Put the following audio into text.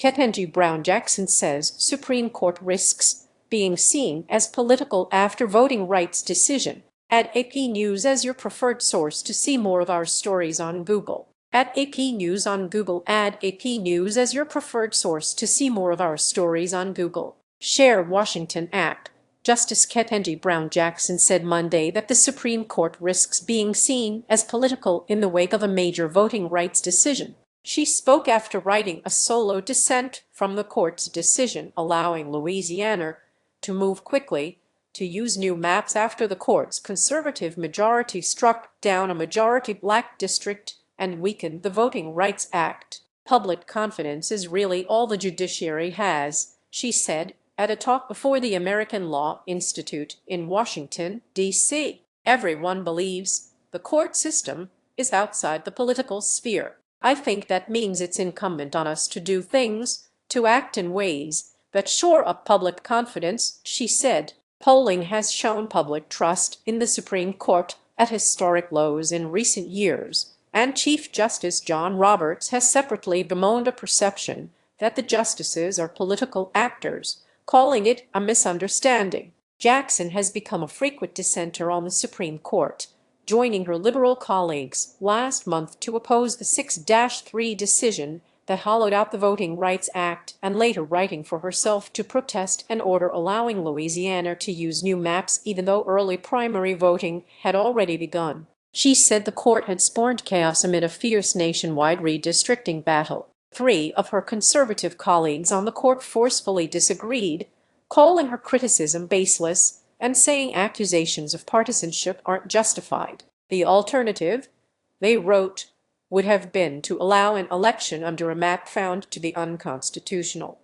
Ketanji Brown Jackson says Supreme Court risks being seen as political after voting rights decision. Add AP News as your preferred source to see more of our stories on Google. At AP News on Google. Add AP News as your preferred source to see more of our stories on Google. Share Washington Act. Justice Ketanji Brown Jackson said Monday that the Supreme Court risks being seen as political in the wake of a major voting rights decision. She spoke after writing a solo dissent from the court's decision allowing Louisiana to move quickly to use new maps after the court's conservative majority struck down a majority black district and weakened the Voting Rights Act. Public confidence is really all the judiciary has, she said at a talk before the American Law Institute in Washington, D.C. Everyone believes the court system is outside the political sphere. I think that means it's incumbent on us to do things, to act in ways that shore up public confidence, she said. Polling has shown public trust in the Supreme Court at historic lows in recent years, and Chief Justice John Roberts has separately bemoaned a perception that the justices are political actors, calling it a misunderstanding. Jackson has become a frequent dissenter on the Supreme Court, joining her liberal colleagues last month to oppose the 6-3 decision that hollowed out the Voting Rights Act and later writing for herself to protest an order allowing Louisiana to use new maps even though early primary voting had already begun. She said the court had spawned chaos amid a fierce nationwide redistricting battle. 3 of her conservative colleagues on the court forcefully disagreed, calling her criticism baseless and saying accusations of partisanship aren't justified. The alternative, they wrote, would have been to allow an election under a map found to be unconstitutional.